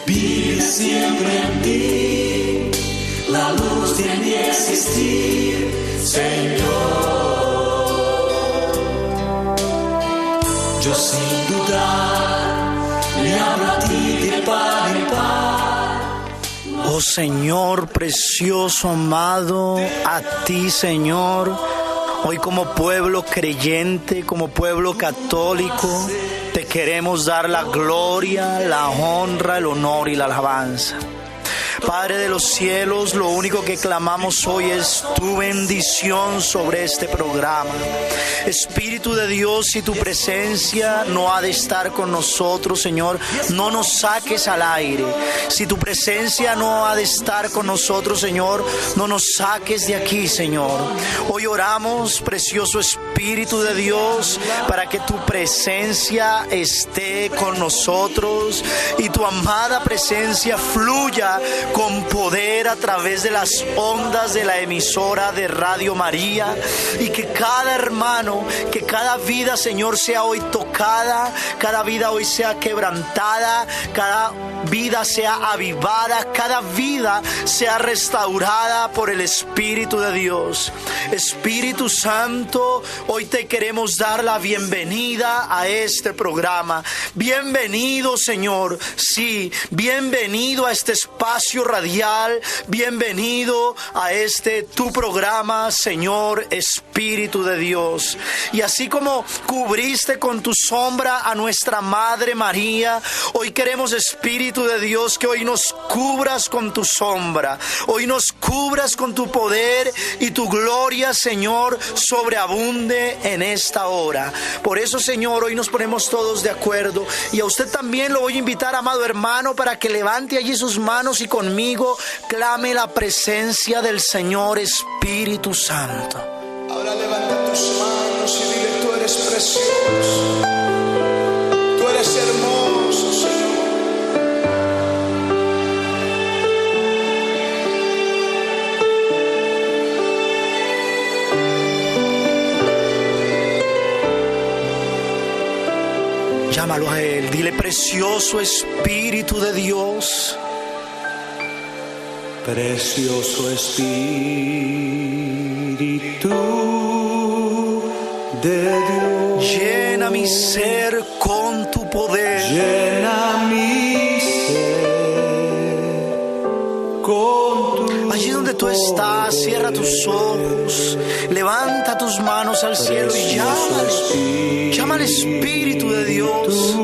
vive siempre en ti, la luz de mi existir, Señor. Yo sin dudar le hablo a ti de par en par. Oh Señor precioso, amado, a ti, Señor, hoy como pueblo creyente, como pueblo católico, te queremos dar la gloria, la honra, el honor y la alabanza. Padre de los cielos, lo único que clamamos hoy es tu bendición sobre este programa. Espíritu de Dios, si tu presencia no ha de estar con nosotros, Señor, no nos saques al aire. Si tu presencia no ha de estar con nosotros, Señor, no nos saques de aquí, Señor. Hoy oramos, precioso Espíritu de Dios, para que tu presencia esté con nosotros y tu amada presencia fluya con poder a través de las ondas de la emisora de Radio María, y que cada hermano, que cada vida, Señor, sea hoy tocada, cada vida hoy sea quebrantada, cada vida sea avivada, cada vida sea restaurada por el Espíritu de Dios. Espíritu Santo, hoy te queremos dar la bienvenida a este programa. Bienvenido, Señor, sí, bienvenido a este espacio radial, bienvenido a este tu programa, Señor Espíritu de Dios. Y así como cubriste con tu sombra a nuestra Madre María, hoy queremos, Espíritu de Dios, que hoy nos cubras con tu sombra, hoy nos cubras con tu poder y tu gloria, Señor, sobreabunde en esta hora. Por eso, Señor, hoy nos ponemos todos de acuerdo, y a usted también lo voy a invitar, amado hermano, para que levante allí sus manos y conmigo clame la presencia del Señor Espíritu Santo. Ahora levanta tus manos y dile: tú eres precioso, tú eres hermoso, Señor. Llámalo a Él, dile: precioso Espíritu de Dios. Precioso Espíritu de Dios, llena mi ser con tu poder. llena mi ser con tu Allí donde tú estás, cierra tus ojos, levanta tus manos al cielo y llámale. Llama al Espíritu de Dios.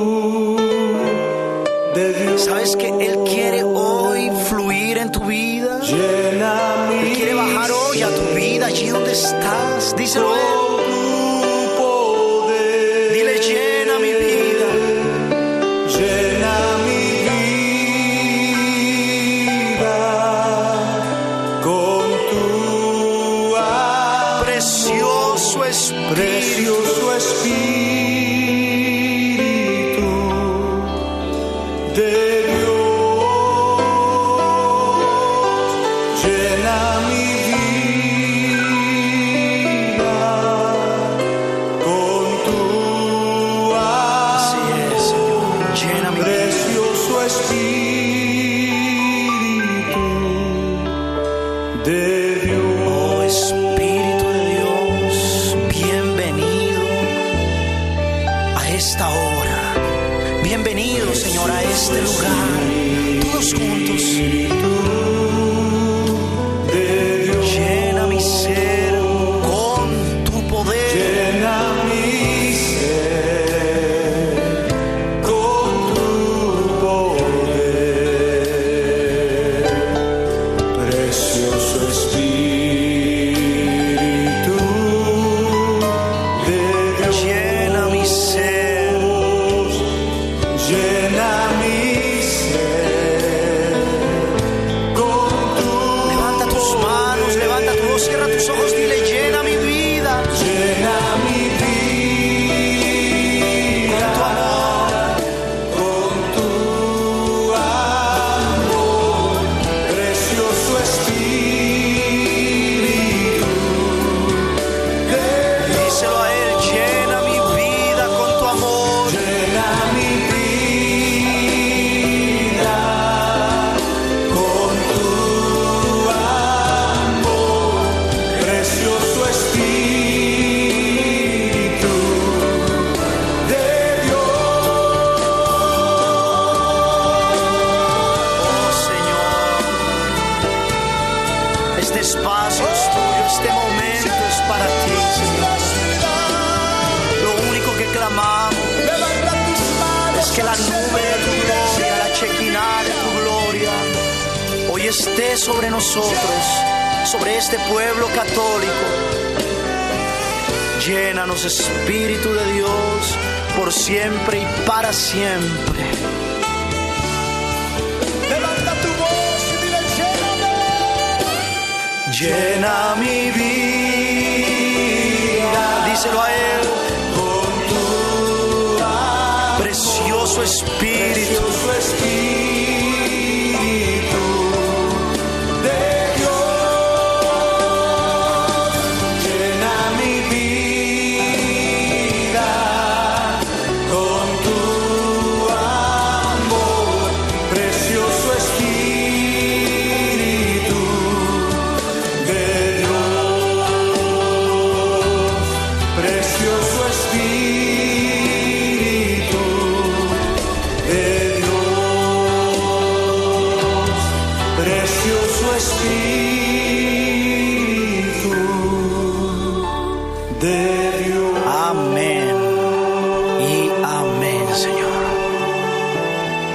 ¿Sabes que Él quiere hoy fluir en tu vida? Él quiere bajar hoy a tu vida, allí donde estás. Díselo a Él. Dile: llena mi vida. Llena mi vida con tu amor. Precioso Espíritu. Precioso Espíritu de Dios, llena mi vida con tu amor. Así es, Señor. Llena mi vida. Precioso Espíritu de Dios. Oh Espíritu de Dios, bienvenido a esta hora. Bienvenido, Señor, a este lugar. Todos juntos. Llena mi ser con tu poder. Llena mi ser con tu poder. Precioso Espíritu de Dios. Llena mi ser. Llena mi ser Que la nube de tu gloria, la chequina de tu gloria, hoy esté sobre nosotros, sobre este pueblo católico. Llénanos, Espíritu de Dios, por siempre y para siempre. Levanta tu voz y dile, lléname. Llena mi vida, díselo a Él, con tu precioso Espíritu. precioso Espíritu de Dios. Llena mi vida con tu amor, precioso Espíritu de Dios. Precioso Espíritu de Dios, precioso Espíritu de Dios. Amén y amén, Señor.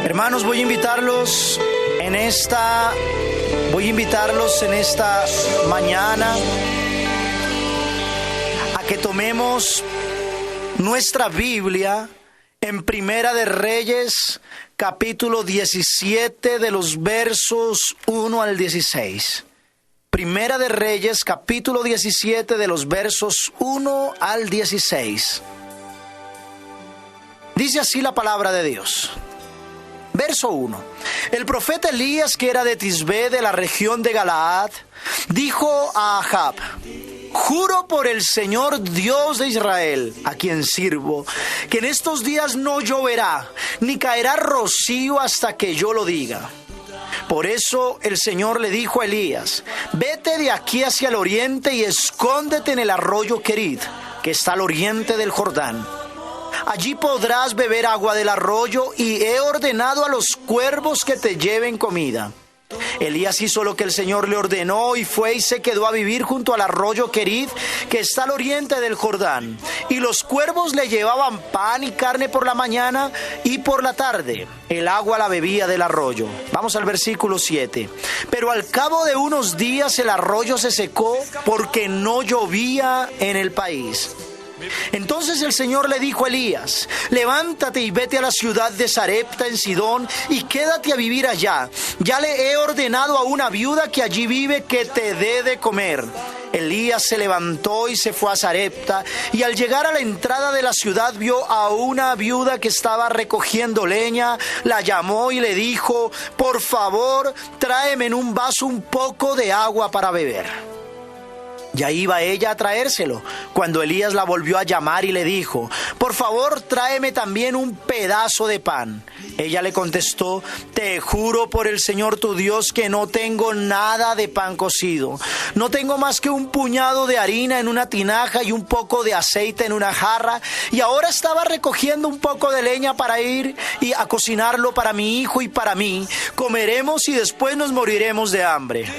Hermanos, voy a invitarlos en esta mañana a que tomemos nuestra Biblia en Primera de Reyes, capítulo 17, de los versos 1 al 16. Primera de Reyes, capítulo 17, de los versos 1 al 16. Dice así la palabra de Dios. Verso 1. El profeta Elías, que era de Tisbé, de la región de Galaad, dijo a Ahab: juro por el Señor Dios de Israel, a quien sirvo, que en estos días no lloverá, ni caerá rocío hasta que yo lo diga. Por eso el Señor le dijo a Elías: vete de aquí hacia el oriente y escóndete en el arroyo Querit, que está al oriente del Jordán. Allí podrás beber agua del arroyo, y he ordenado a los cuervos que te lleven comida. Elías hizo lo que el Señor le ordenó y fue y se quedó a vivir junto al arroyo Querit, que está al oriente del Jordán. Y los cuervos le llevaban pan y carne por la mañana, y por la tarde el agua la bebía del arroyo. Vamos al versículo 7. Pero al cabo de unos días el arroyo se secó porque no llovía en el país. Entonces el Señor le dijo a Elías: levántate y vete a la ciudad de Sarepta en Sidón y quédate a vivir allá. Ya le he ordenado a una viuda que allí vive que te dé de comer. Elías se levantó y se fue a Sarepta, y al llegar a la entrada de la ciudad vio a una viuda que estaba recogiendo leña. La llamó y le dijo: por favor, tráeme en un vaso un poco de agua para beber. Ya iba ella a traérselo, cuando Elías la volvió a llamar y le dijo: por favor, tráeme también un pedazo de pan. Ella le contestó: te juro por el Señor tu Dios que no tengo nada de pan cocido. No tengo más que un puñado de harina en una tinaja y un poco de aceite en una jarra, y ahora estaba recogiendo un poco de leña para ir y a cocinarlo para mi hijo y para mí. Comeremos y después nos moriremos de hambre.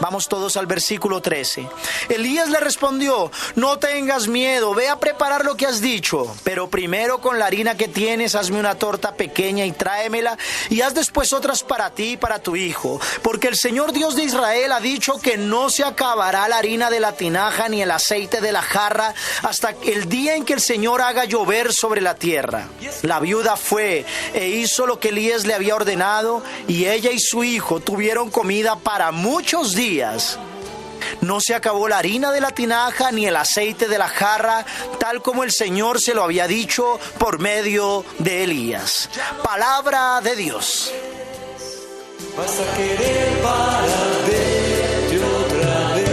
Vamos todos al versículo 13. Elías le respondió: no tengas miedo, ve a preparar lo que has dicho, pero primero con la harina que tienes hazme una torta pequeña y tráemela, y haz después otras para ti y para tu hijo, porque el Señor Dios de Israel ha dicho que no se acabará la harina de la tinaja ni el aceite de la jarra hasta el día en que el Señor haga llover sobre la tierra. La viuda fue e hizo lo que Elías le había ordenado, y ella y su hijo tuvieron comida para muchos días. No se acabó la harina de la tinaja ni el aceite de la jarra, tal como el Señor se lo había dicho por medio de Elías. Palabra de Dios. Vas a querer para verte otra vez.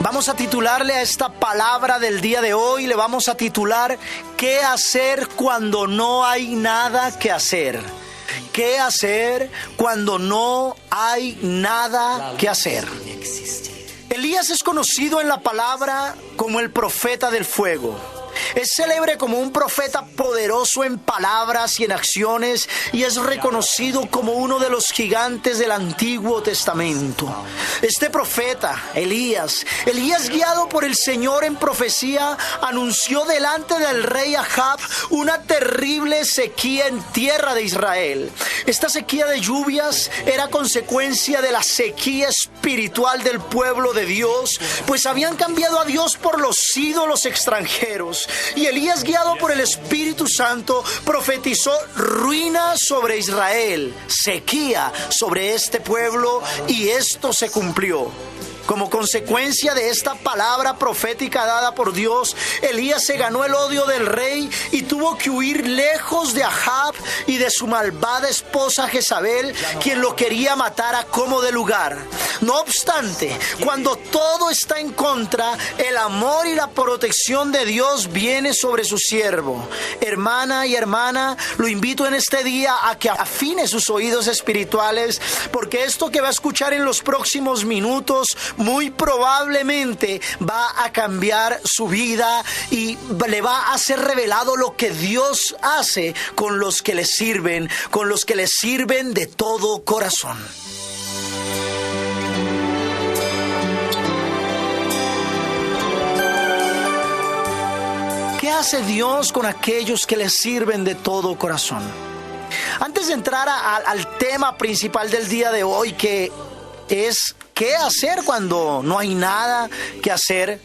Vamos a titularle a esta palabra del día de hoy, le vamos a titular: ¿qué hacer cuando no hay nada que hacer? ¿Qué hacer cuando no hay nada que hacer? Elías es conocido en la palabra como el profeta del fuego. Es célebre como un profeta poderoso en palabras y en acciones y es reconocido como uno de los gigantes del Antiguo Testamento. Este profeta, Elías, guiado por el Señor en profecía, anunció delante del rey Ahab una terrible sequía en tierra de Israel. Esta sequía de lluvias era consecuencia de la sequía espiritual del pueblo de Dios, pues habían cambiado a Dios por los ídolos extranjeros. Y Elías, guiado por el Espíritu Santo, profetizó ruina sobre Israel, sequía sobre este pueblo, y esto se cumplió. Como consecuencia de esta palabra profética dada por Dios, Elías se ganó el odio del rey y tuvo que huir lejos de Ahab y de su malvada esposa Jezabel, quien lo quería matar a como de lugar. No obstante, cuando todo está en contra, el amor y la protección de Dios viene sobre su siervo. Hermana y hermana, lo invito en este día a que afine sus oídos espirituales, porque esto que va a escuchar en los próximos minutos muy probablemente va a cambiar su vida y le va a ser revelado lo que Dios hace con los que le sirven, de todo corazón. ¿Qué hace Dios con aquellos que le sirven de todo corazón? Antes de entrar al tema principal del día de hoy, que es ¿qué hacer cuando no hay nada que hacer?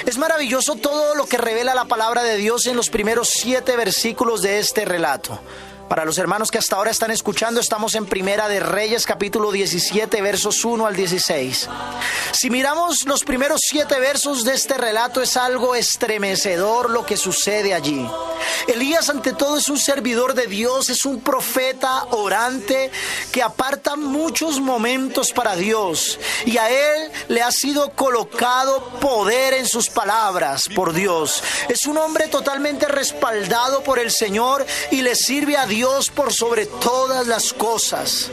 Es maravilloso todo lo que revela la palabra de Dios en los primeros 7 versículos de este relato. Para los hermanos que hasta ahora están escuchando, estamos en Primera de Reyes, capítulo 17, versos 1 al 16. Si miramos los primeros 7 versos de este relato, es algo estremecedor lo que sucede allí. Elías, ante todo, es un servidor de Dios, es un profeta orante que aparta muchos momentos para Dios, y a él le ha sido colocado poder en sus palabras por Dios. Es un hombre totalmente respaldado por el Señor y le sirve a Dios por sobre todas las cosas.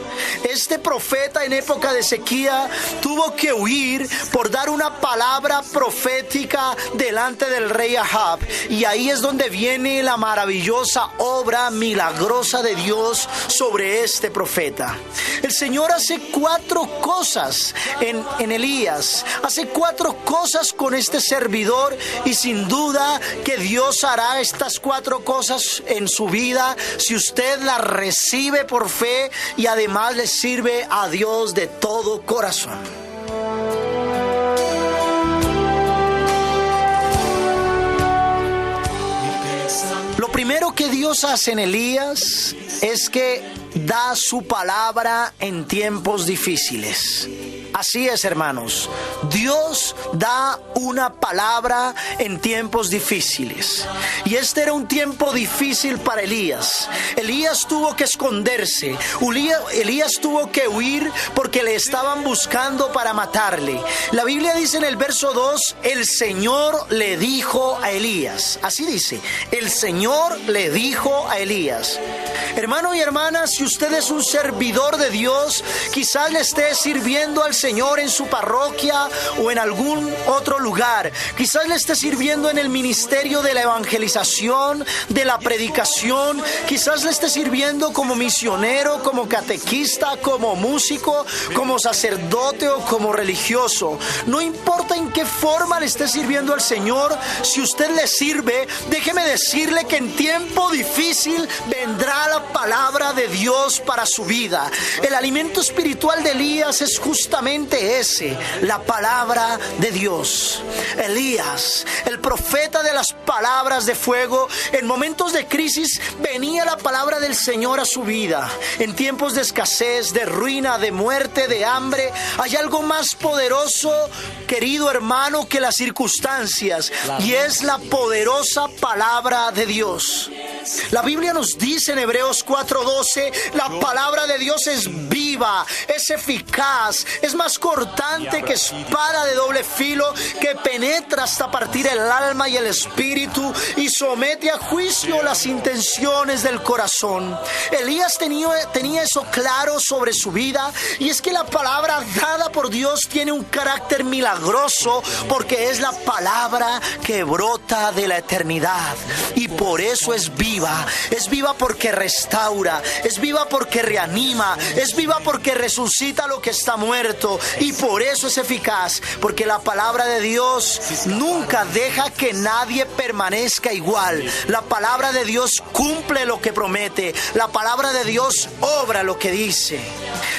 Este profeta en época de sequía tuvo que huir por dar una palabra profética delante del rey Ahab, y ahí es donde viene la maravillosa obra milagrosa de Dios sobre este profeta. El Señor hace 4 cosas en Elías, hace 4 cosas con este servidor, y sin duda que Dios hará estas 4 cosas en su vida si usted la recibe por fe y además le sirve a Dios de todo corazón. Lo primero que Dios hace en Elías es que da su palabra en tiempos difíciles. Así es, hermanos. Dios da una palabra en tiempos difíciles. Y este era un tiempo difícil para Elías. Elías tuvo que esconderse. Elías tuvo que huir porque le estaban buscando para matarle. La Biblia dice en el verso 2, el Señor le dijo a Elías. Así dice, el Señor le dijo a Elías. Hermano y hermana, si usted es un servidor de Dios, quizás le esté sirviendo al Señor en su parroquia o en algún otro lugar. Quizás le esté sirviendo en el ministerio de la evangelización, de la predicación. Quizás le esté sirviendo como misionero, como catequista, como músico, como sacerdote o como religioso. No importa en qué forma le esté sirviendo al Señor, si usted le sirve, déjeme decirle que en tiempo difícil vendrá la palabra de Dios para su vida. El alimento espiritual de Elías es justamente ese, la palabra de Dios. Elías, el profeta de las palabras de fuego, en momentos de crisis venía la palabra del Señor a su vida. En tiempos de escasez, de ruina, de muerte, de hambre, hay algo más poderoso, querido hermano, que las circunstancias, y es la poderosa palabra de Dios. La Biblia nos dice en Hebreos 4:12, la palabra de Dios es viva, es eficaz, es más cortante que espada de doble filo, que penetra hasta partir el alma y el espíritu y somete a juicio las intenciones del corazón. Elías tenía eso claro sobre su vida, y es que la palabra dada por Dios tiene un carácter milagroso porque es la palabra que brota de la eternidad, y por eso es viva porque restaura, es viva porque reanima, es viva porque resucita lo que está muerto, y por eso es eficaz, porque la palabra de Dios nunca deja que nadie permanezca igual. La palabra de Dios cumple lo que promete, la palabra de Dios obra lo que dice.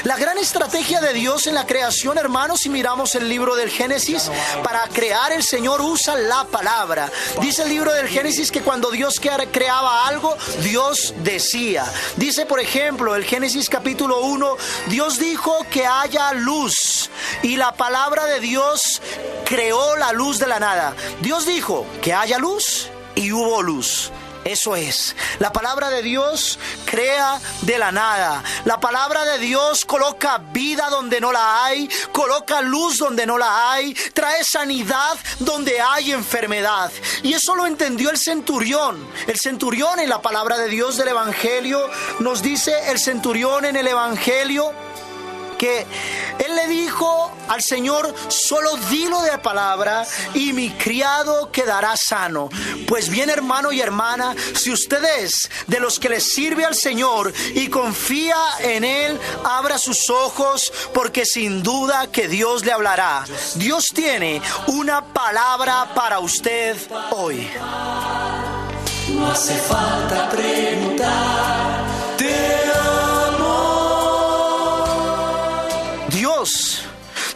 La gran estrategia de Dios en la creación, hermanos, si miramos el libro del Génesis, para crear el Señor usa la palabra. Dice el libro del Génesis que cuando Dios creaba algo, Dios decía. Dice, por ejemplo, el Génesis capítulo 1, Dios dijo que haya luz, y la palabra de Dios creó la luz de la nada. Dios dijo que haya luz y hubo luz. Eso es, la palabra de Dios crea de la nada. La palabra de Dios coloca vida donde no la hay, coloca luz donde no la hay, trae sanidad donde hay enfermedad. Y eso lo entendió el centurión. El centurión en la palabra de Dios del Evangelio, nos dice el centurión en el Evangelio, que él le dijo al Señor: solo dilo de palabra y mi criado quedará sano. Pues bien, hermano y hermana, si usted es de los que le sirve al Señor y confía en Él, abra sus ojos, porque sin duda que Dios le hablará. Dios tiene una palabra para usted hoy. No hace falta preguntar, te amo.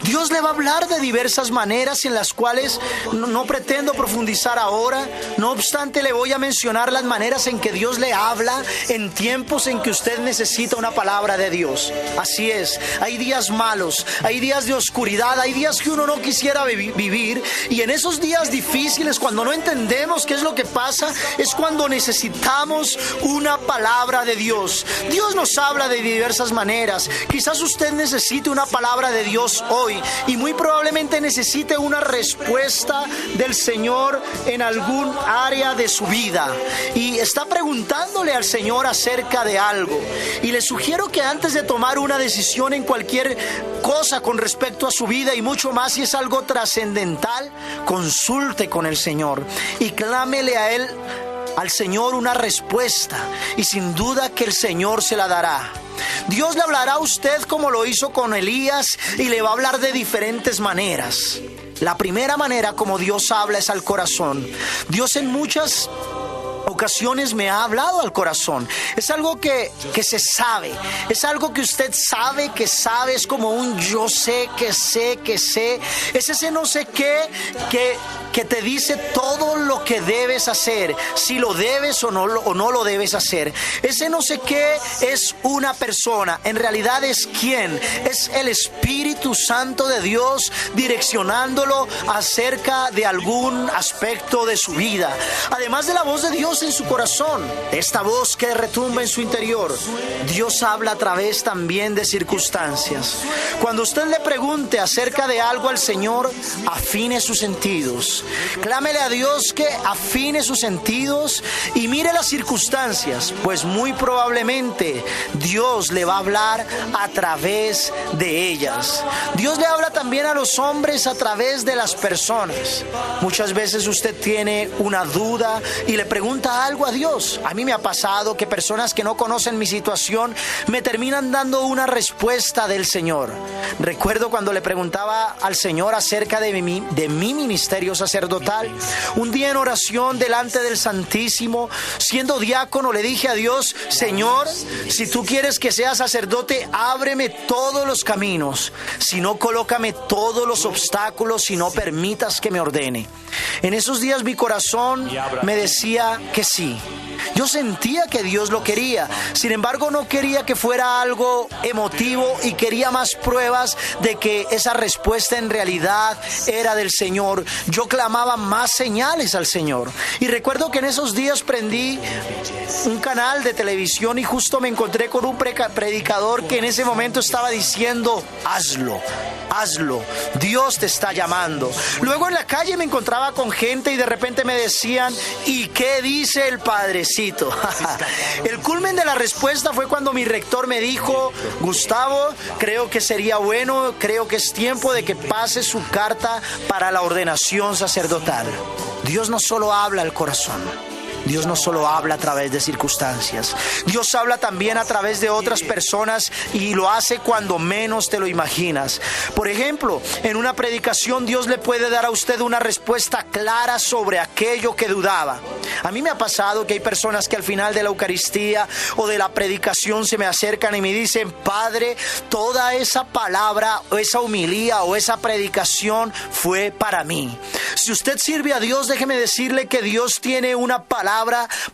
Dios le va a hablar de diversas maneras en las cuales no pretendo profundizar ahora. No obstante, le voy a mencionar las maneras en que Dios le habla en tiempos en que usted necesita una palabra de Dios. Así es, hay días malos, hay días de oscuridad, hay días que uno no quisiera vivir, y en esos días difíciles, cuando no entendemos qué es lo que pasa, es cuando necesitamos una palabra de Dios. Dios nos habla de diversas maneras. Quizás usted necesite una palabra de Dios hoy, y muy probablemente necesite una respuesta del Señor en algún área de su vida, y está preguntándole al Señor acerca de algo. Y le sugiero que antes de tomar una decisión en cualquier cosa con respecto a su vida, y mucho más si es algo trascendental, consulte con el Señor y clámele a Él, al Señor, una respuesta, y sin duda que el Señor se la dará. Dios le hablará a usted como lo hizo con Elías, y le va a hablar de diferentes maneras. La primera manera como Dios habla es al corazón. Dios en muchas ocasiones me ha hablado al corazón. Es algo que se sabe, es algo que usted sabe que sabe, es como un yo sé que sé que sé. Es ese no sé qué que te dice todo lo que debes hacer, si lo debes o no lo debes hacer. Ese no sé qué es una persona, en realidad es quién, es el Espíritu Santo de Dios direccionándolo acerca de algún aspecto de su vida. Además de la voz de Dios en su corazón, esta voz que retumba en su interior, Dios habla a través también de circunstancias. Cuando usted le pregunte acerca de algo al Señor, afine sus sentidos. Clámele a Dios que afine sus sentidos y mire las circunstancias, pues muy probablemente Dios le va a hablar a través de ellas. Dios le habla también a los hombres a través de las personas. Muchas veces usted tiene una duda y le pregunta algo a Dios. A mí me ha pasado que personas que no conocen mi situación me terminan dando una respuesta del Señor. Recuerdo cuando le preguntaba al Señor acerca de mi ministerio sacerdotal. Un día en oración delante del Santísimo, siendo diácono, le dije a Dios: Señor, si tú quieres que sea sacerdote, ábreme todos los caminos. Si no, colócame todos los obstáculos y no permitas que me ordene. En esos días mi corazón me decía que sí. Yo sentía que Dios lo quería. Sin embargo, no quería que fuera algo emotivo y quería más pruebas de que esa respuesta en realidad era del Señor. Yo clamaba más señales al Señor. Y recuerdo que en esos días prendí un canal de televisión y justo me encontré con un predicador que en ese momento estaba diciendo: hazlo, hazlo, Dios te está llamando. Luego en la calle me encontraba con gente y de repente me decían: ¿y qué dice el padrecito? El culmen de la respuesta fue cuando mi rector me dijo: Gustavo, creo que sería bueno, creo que es tiempo de que pase su carta para la ordenación sacerdotal. Dios no solo habla al corazón. Dios no solo habla a través de circunstancias. Dios habla también a través de otras personas y lo hace cuando menos te lo imaginas. Por ejemplo, en una predicación Dios le puede dar a usted una respuesta clara sobre aquello que dudaba. A mí me ha pasado que hay personas que al final de la Eucaristía o de la predicación se me acercan y me dicen: Padre, toda esa palabra o esa homilía o esa predicación fue para mí. Si usted sirve a Dios, déjeme decirle que Dios tiene una palabra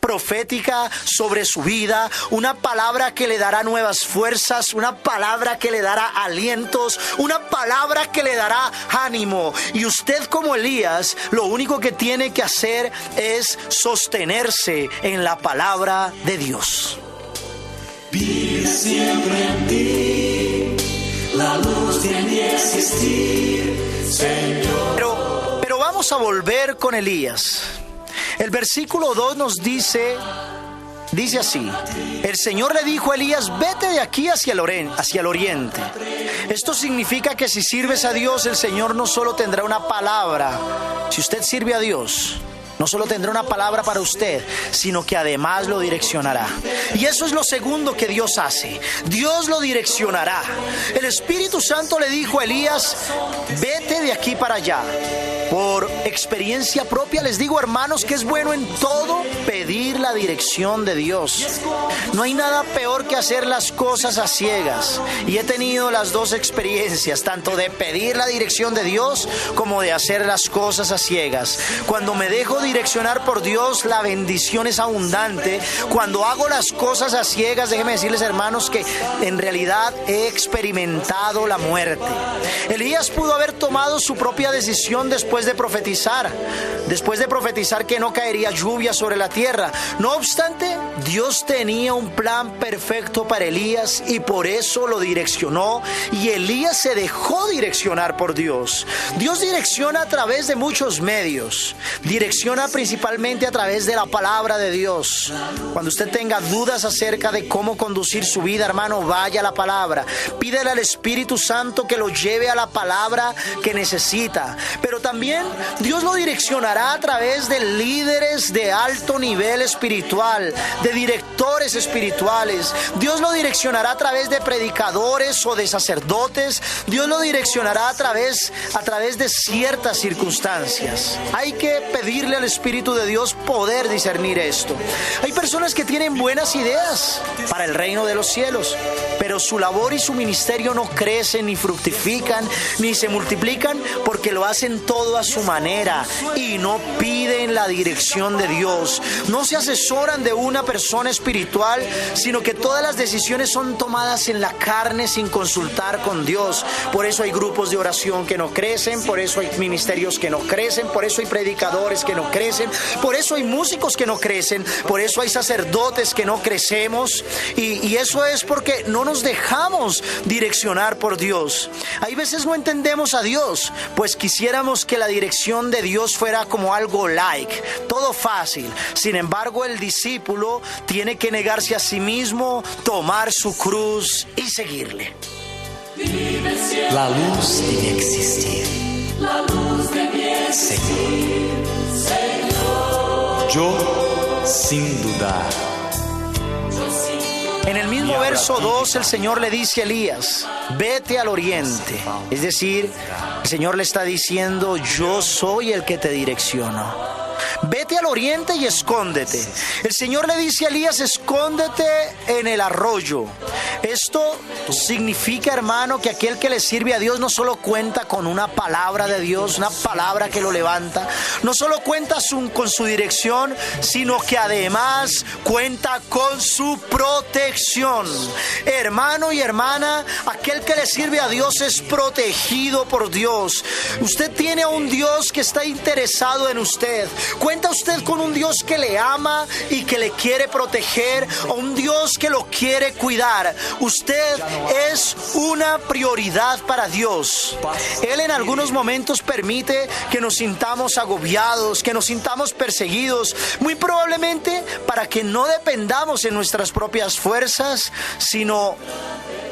profética sobre su vida, una palabra que le dará nuevas fuerzas, una palabra que le dará alientos, una palabra que le dará ánimo. Y usted, como Elías, lo único que tiene que hacer es sostenerse en la palabra de Dios. Vive siempre en ti, la luz de mi existir, Señor. Pero vamos a volver con Elías. El versículo 2 nos dice así: el Señor le dijo a Elías: vete de aquí hacia el oriente. Esto significa que si sirves a Dios, el Señor no solo tendrá una palabra. Si usted sirve a Dios, no solo tendrá una palabra para usted, sino que además lo direccionará. Y eso es lo segundo que Dios hace. Dios lo direccionará. El Espíritu Santo le dijo a Elías: vete de aquí para allá. Por experiencia propia les digo, hermanos, que es bueno en todo pedir la dirección de Dios. No hay nada peor que hacer las cosas a ciegas. Y he tenido las dos experiencias, tanto de pedir la dirección de Dios como de hacer las cosas a ciegas. Cuando me dejo direccionar por Dios, la bendición es abundante. Cuando hago las cosas a ciegas, déjenme decirles, hermanos, que en realidad he experimentado la muerte. Elías pudo haber tomado su propia decisión después de profetizar que no caería lluvia sobre la tierra. No obstante, Dios tenía un plan perfecto para Elías y por eso lo direccionó, y Elías se dejó direccionar por Dios. Dios direcciona a través de muchos medios. Direcciona principalmente a través de la palabra de Dios. Cuando usted tenga dudas acerca de cómo conducir su vida, hermano, vaya a la palabra. Pídele al Espíritu Santo que lo lleve a la palabra que necesita. Pero también Dios lo direccionará a través de líderes de alto nivel espiritual, de directores espirituales. Dios lo direccionará a través de predicadores o de sacerdotes. Dios lo direccionará a través de ciertas circunstancias. Hay que pedirle al Espíritu de Dios poder discernir esto. Hay personas que tienen buenas ideas para el reino de los cielos, pero su labor y su ministerio no crecen, ni fructifican, ni se multiplican, porque lo hacen todo a su manera y no piden la dirección de Dios. No se asesoran de una persona espiritual, sino que todas las decisiones son tomadas en la carne sin consultar con Dios. Por eso hay grupos de oración que no crecen, por eso hay ministerios que no crecen, por eso hay predicadores que no crecen, por eso hay músicos que no crecen, por eso hay sacerdotes que no crecemos, y eso es porque no nos dejamos direccionar por Dios. Hay veces no entendemos a Dios, pues quisiéramos que la dirección de Dios fuera como algo like, todo fácil. Sin embargo, el discípulo tiene que negarse a sí mismo, tomar su cruz y seguirle. La luz de mi existir, la luz de mi existir, Señor. Yo sin dudar. En el mismo verso 2, el Señor le dice a Elías: vete al oriente. Es decir, el Señor le está diciendo: yo soy el que te direcciono. Vete al oriente y escóndete. El Señor le dice a Elías, escóndete en el arroyo. Esto significa, hermano, que aquel que le sirve a Dios no solo cuenta con una palabra de Dios, una palabra que lo levanta, no solo cuenta con su dirección, sino que además cuenta con su protección. Hermano y hermana, aquel que le sirve a Dios es protegido por Dios. Usted tiene a un Dios que está interesado en usted. ¿Cuenta usted con un Dios que le ama y que le quiere proteger, o un Dios que lo quiere cuidar? Usted es una prioridad para Dios. Él en algunos momentos permite que nos sintamos agobiados, que nos sintamos perseguidos, muy probablemente para que no dependamos en nuestras propias fuerzas, sino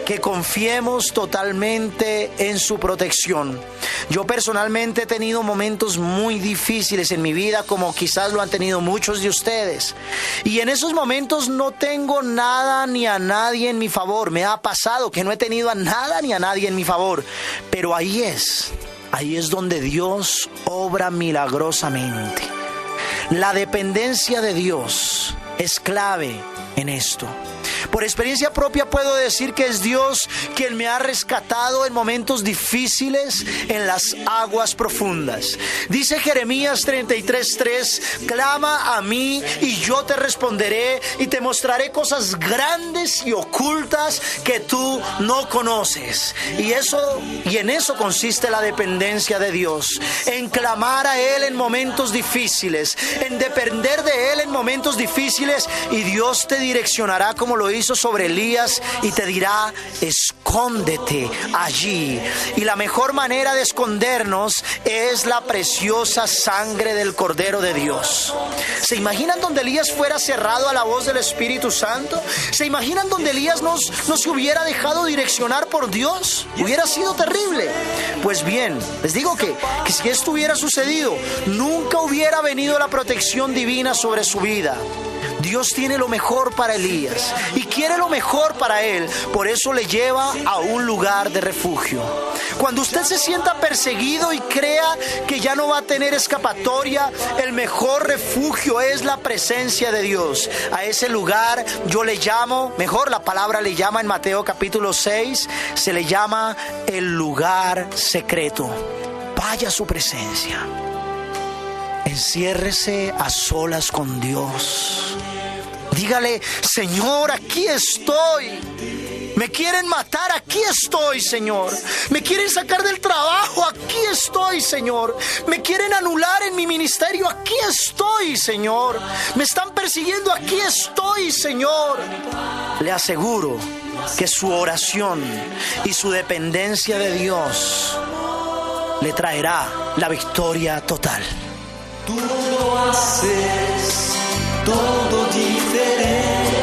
que confiemos totalmente en su protección. Yo personalmente he tenido momentos muy difíciles en mi vida, como quizás lo han tenido muchos de ustedes. Y en esos momentos no tengo nada ni a nadie en mi favor. Me ha pasado que no he tenido a nada ni a nadie en mi favor. Pero ahí es donde Dios obra milagrosamente. La dependencia de Dios es clave en esto. Por experiencia propia puedo decir que es Dios quien me ha rescatado en momentos difíciles en las aguas profundas. Dice Jeremías 33:3, clama a mí y yo te responderé y te mostraré cosas grandes y ocultas que tú no conoces. Y en eso consiste la dependencia de Dios, en clamar a Él en momentos difíciles, en depender de Él en momentos difíciles, y Dios te direccionará como lo hizo sobre Elías y te dirá, escóndete allí. Y la mejor manera de escondernos es la preciosa sangre del Cordero de Dios. ¿Se imaginan donde Elías fuera cerrado a la voz del Espíritu Santo? ¿Se imaginan donde Elías no se hubiera dejado direccionar por Dios? Hubiera sido terrible. Pues bien, les digo que si esto hubiera sucedido, nunca hubiera venido la protección divina sobre su vida. Dios tiene lo mejor para Elías y quiere lo mejor para él, por eso le lleva a un lugar de refugio. Cuando usted se sienta perseguido y crea que ya no va a tener escapatoria, el mejor refugio es la presencia de Dios. A ese lugar yo le llamo, mejor la palabra le llama en Mateo capítulo 6, se le llama el lugar secreto. Vaya a su presencia. Enciérrese a solas con Dios. Dígale, Señor, aquí estoy. Me quieren matar, aquí estoy, Señor. Me quieren sacar del trabajo, aquí estoy, Señor. Me quieren anular en mi ministerio, aquí estoy, Señor. Me están persiguiendo, aquí estoy, Señor. Le aseguro que su oración y su dependencia de Dios le traerá la victoria total. Tú lo haces todo diferente,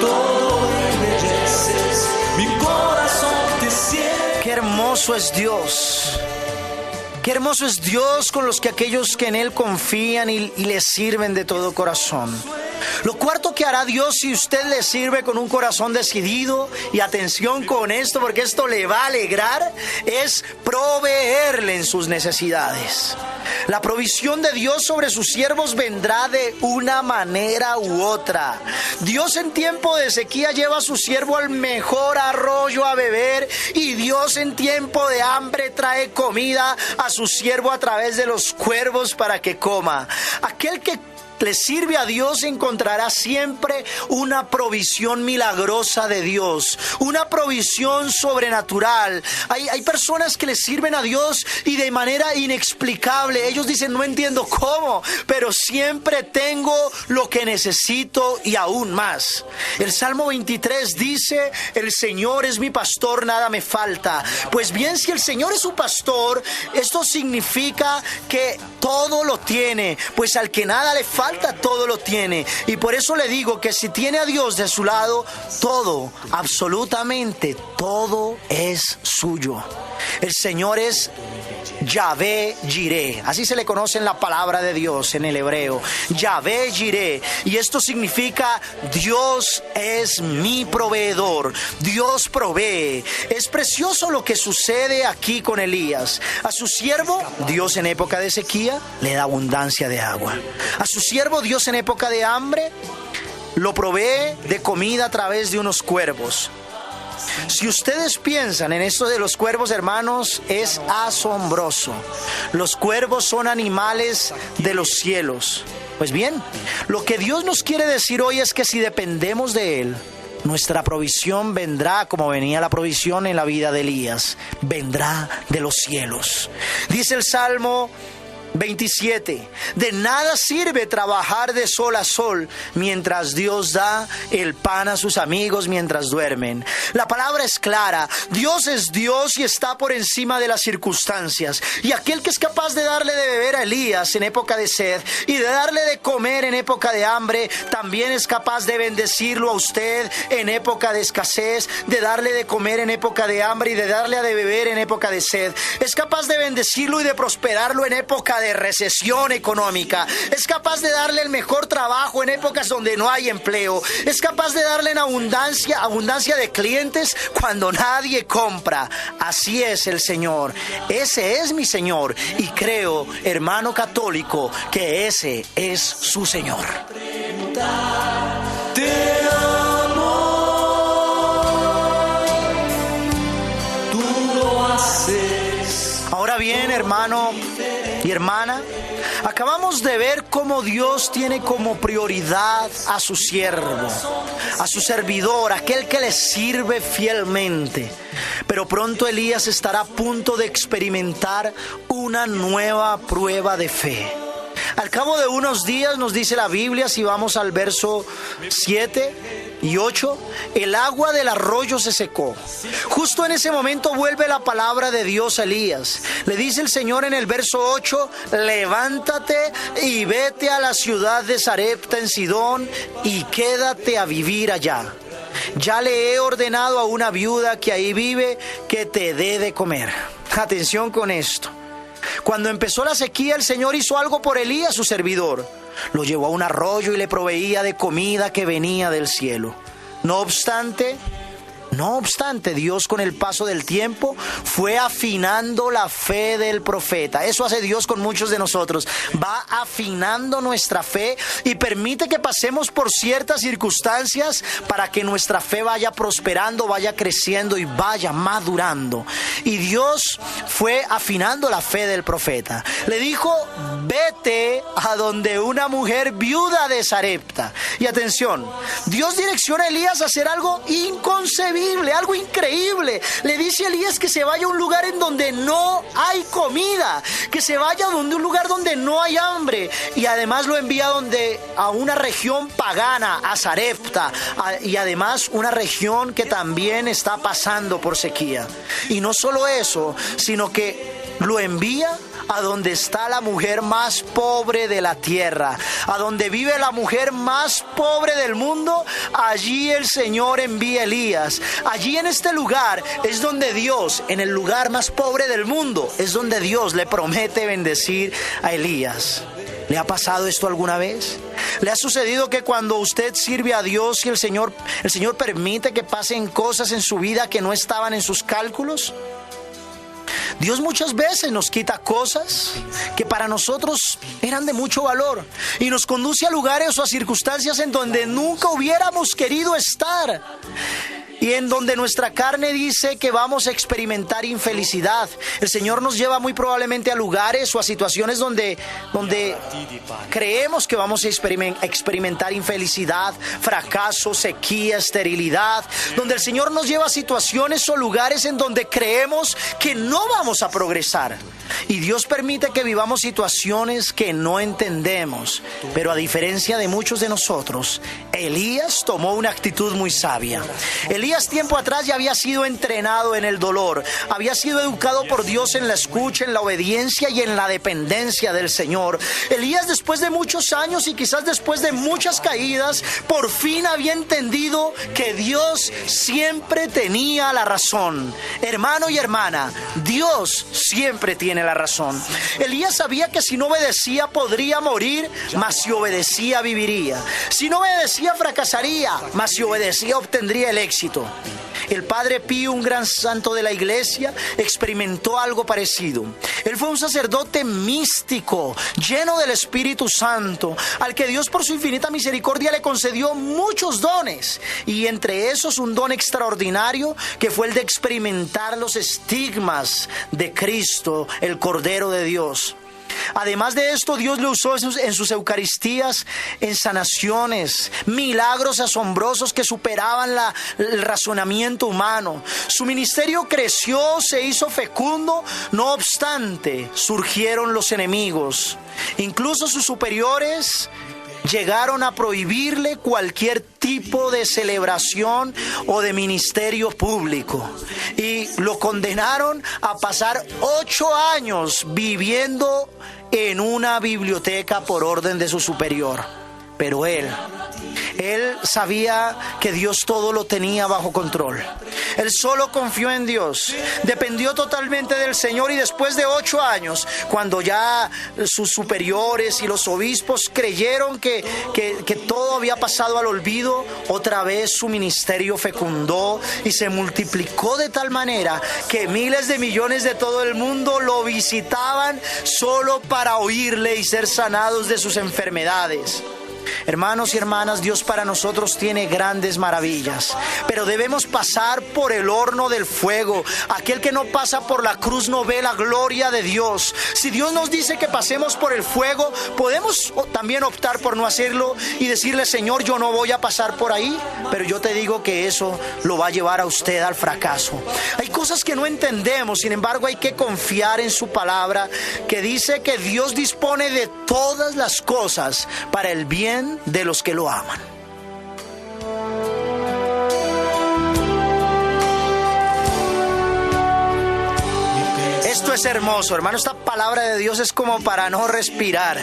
todo embelleces, mi corazón te siente. Qué hermoso es Dios. Qué hermoso es Dios con aquellos que en Él confían y le sirven de todo corazón. Lo cuarto que hará Dios si usted le sirve con un corazón decidido, y atención con esto porque esto le va a alegrar, es proveerle en sus necesidades. La provisión de Dios sobre sus siervos vendrá de una manera u otra. Dios en tiempo de sequía lleva a su siervo al mejor arroyo a beber, y Dios en tiempo de hambre trae comida a su siervo a través de los cuervos para que coma. Aquel que le sirve a Dios encontrará siempre una provisión milagrosa de Dios, una provisión sobrenatural. Hay personas que le sirven a Dios y de manera inexplicable, ellos dicen, no entiendo cómo, pero siempre tengo lo que necesito y aún más. El Salmo 23 dice, el Señor es mi pastor, nada me falta. Pues bien, si el Señor es su pastor, esto significa que todo lo tiene, pues al que nada le falta, todo lo tiene. Y por eso le digo que si tiene a Dios de su lado, todo, absolutamente todo es suyo. El Señor es Yahvé Jireh. Así se le conoce en la palabra de Dios en el hebreo. Yahvé Jireh. Y esto significa Dios es mi proveedor. Dios provee. Es precioso lo que sucede aquí con Elías. A su siervo, Dios en época de sequía, le da abundancia de agua. A su siervo, Dios en época de hambre, lo provee de comida a través de unos cuervos. Si ustedes piensan en esto de los cuervos, hermanos, es asombroso. Los cuervos son animales de los cielos. Pues bien, lo que Dios nos quiere decir hoy es que si dependemos de Él, nuestra provisión vendrá como venía la provisión en la vida de Elías. Vendrá de los cielos. Dice el Salmo 27. De nada sirve trabajar de sol a sol mientras Dios da el pan a sus amigos mientras duermen. La palabra es clara. Dios es Dios y está por encima de las circunstancias. Y aquel que es capaz de darle de beber a Elías en época de sed y de darle de comer en época de hambre, también es capaz de bendecirlo a usted en época de escasez, de darle de comer en época de hambre y de darle de beber en época de sed. Es capaz de bendecirlo y de prosperarlo en época de recesión económica. Es capaz de darle el mejor trabajo en épocas donde no hay empleo. Es capaz de darle en abundancia de clientes cuando nadie compra. Así es el Señor. Ese es mi Señor. Y creo, hermano católico, que ese es su Señor. Te amo, tú lo haces. Ahora bien, hermano y hermana, acabamos de ver cómo Dios tiene como prioridad a su siervo, a su servidor, aquel que le sirve fielmente. Pero pronto Elías estará a punto de experimentar una nueva prueba de fe. Al cabo de unos días, nos dice la Biblia, si vamos al verso 7 y 8, el agua del arroyo se secó. Justo en ese momento vuelve la palabra de Dios a Elías. Le dice el Señor en el verso 8, levántate y vete a la ciudad de Sarepta en Sidón y quédate a vivir allá. Ya le he ordenado a una viuda que ahí vive que te dé de comer. Atención con esto. Cuando empezó la sequía, el Señor hizo algo por Elías, su servidor. Lo llevó a un arroyo y le proveía de comida que venía del cielo. No obstante, Dios con el paso del tiempo fue afinando la fe del profeta. Eso hace Dios con muchos de nosotros. Va afinando nuestra fe y permite que pasemos por ciertas circunstancias para que nuestra fe vaya prosperando, vaya creciendo y vaya madurando. Y Dios fue afinando la fe del profeta. Le dijo, vete a donde una mujer viuda de Sarepta. Y atención, Dios direcciona a Elías a hacer algo inconcebible. Algo increíble. Le dice a Elías que se vaya a un lugar en donde no hay comida, que se vaya a un lugar donde no hay hambre, y además lo envía a una región pagana, a Sarepta, y además una región que también está pasando por sequía. Y no solo eso, sino que lo envía a donde está la mujer más pobre de la tierra, a donde vive la mujer más pobre del mundo. Allí el Señor envía a Elías. Allí en este lugar es donde Dios, en el lugar más pobre del mundo, es donde Dios le promete bendecir a Elías. ¿Le ha pasado esto alguna vez? ¿Le ha sucedido que cuando usted sirve a Dios y el Señor permite que pasen cosas en su vida que no estaban en sus cálculos? Dios muchas veces nos quita cosas que para nosotros eran de mucho valor y nos conduce a lugares o a circunstancias en donde nunca hubiéramos querido estar. Y en donde nuestra carne dice que vamos a experimentar infelicidad. El Señor nos lleva muy probablemente a lugares o a situaciones donde creemos que vamos a experimentar infelicidad, fracaso, sequía, esterilidad. Donde el Señor nos lleva a situaciones o lugares en donde creemos que no vamos a progresar. Y Dios permite que vivamos situaciones que no entendemos. Pero a diferencia de muchos de nosotros, Elías tomó una actitud muy sabia. Elías Elías tiempo atrás ya había sido entrenado en el dolor, había sido educado por Dios en la escucha, en la obediencia y en la dependencia del Señor. Elías, después de muchos años y quizás después de muchas caídas, por fin había entendido que Dios siempre tenía la razón. Hermano y hermana, Dios siempre tiene la razón. Elías sabía que si no obedecía podría morir, mas si obedecía viviría. Si no obedecía fracasaría, mas si obedecía obtendría el éxito. El Padre Pío, un gran santo de la iglesia, experimentó algo parecido. Él fue un sacerdote místico, lleno del Espíritu Santo, al que Dios por su infinita misericordia le concedió muchos dones, y entre esos un don extraordinario que fue el de experimentar los estigmas de Cristo, el Cordero de Dios. Además de esto, Dios le usó en sus Eucaristías, en sanaciones, milagros asombrosos que superaban el razonamiento humano. Su ministerio creció, se hizo fecundo, no obstante, surgieron los enemigos. Incluso sus superiores llegaron a prohibirle cualquier tipo de celebración o de ministerio público, y lo condenaron a pasar 8 años viviendo en una biblioteca por orden de su superior. Pero él sabía que Dios todo lo tenía bajo control. Él solo confió en Dios, dependió totalmente del Señor, y después de 8 años, cuando ya sus superiores y los obispos creyeron que todo había pasado al olvido, otra vez su ministerio fecundó y se multiplicó de tal manera que miles de millones de todo el mundo lo visitaban solo para oírle y ser sanados de sus enfermedades. Hermanos y hermanas, Dios para nosotros tiene grandes maravillas, pero debemos pasar por el horno del fuego. Aquel que no pasa por la cruz no ve la gloria de Dios. Si Dios nos dice que pasemos por el fuego, podemos también optar por no hacerlo y decirle: Señor, yo no voy a pasar por ahí. Pero yo te digo que eso lo va a llevar a usted al fracaso. Hay cosas que no entendemos, sin embargo hay que confiar en su palabra, que dice que Dios dispone de todas las cosas para el bien de los que lo aman. Esto es hermoso, hermano. Esta palabra de Dios es como para no respirar.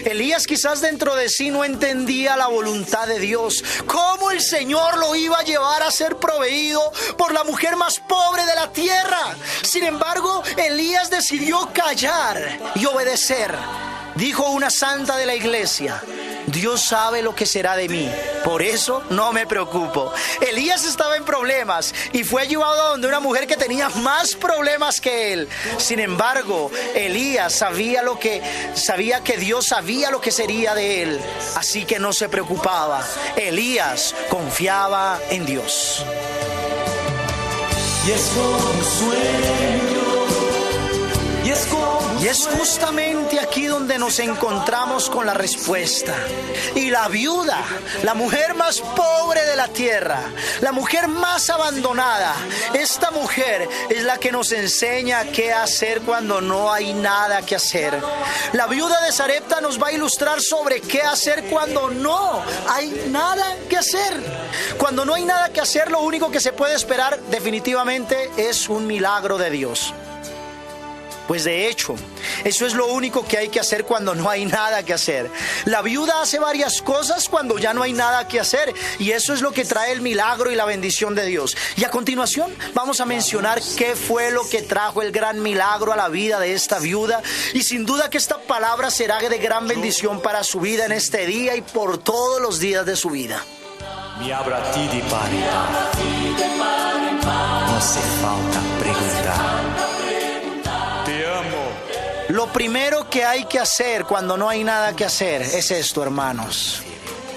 Elías quizás dentro de sí no entendía la voluntad de Dios. ¿Cómo el Señor lo iba a llevar a ser proveído por la mujer más pobre de la tierra? Sin embargo, Elías decidió callar y obedecer. Dijo una santa de la iglesia: Dios sabe lo que será de mí, por eso no me preocupo. Elías estaba en problemas y fue llevado a donde una mujer que tenía más problemas que él. Sin embargo, Elías sabía que Dios sabía lo que sería de él, así que no se preocupaba. Elías confiaba en Dios. Y es como un sueño. Y es justamente aquí donde nos encontramos con la respuesta. Y la viuda, la mujer más pobre de la tierra, la mujer más abandonada, esta mujer es la que nos enseña qué hacer cuando no hay nada que hacer. La viuda de Sarepta nos va a ilustrar sobre qué hacer cuando no hay nada que hacer. Cuando no hay nada que hacer, lo único que se puede esperar definitivamente es un milagro de Dios. Pues de hecho, eso es lo único que hay que hacer cuando no hay nada que hacer. La viuda hace varias cosas cuando ya no hay nada que hacer, y eso es lo que trae el milagro y la bendición de Dios. Y a continuación vamos a mencionar qué fue lo que trajo el gran milagro a la vida de esta viuda, y sin duda que esta palabra será de gran bendición para su vida en este día y por todos los días de su vida. Mi abra a ti de par en par. No hace falta preguntar. Te amo. Lo primero que hay que hacer cuando no hay nada que hacer es esto, hermanos: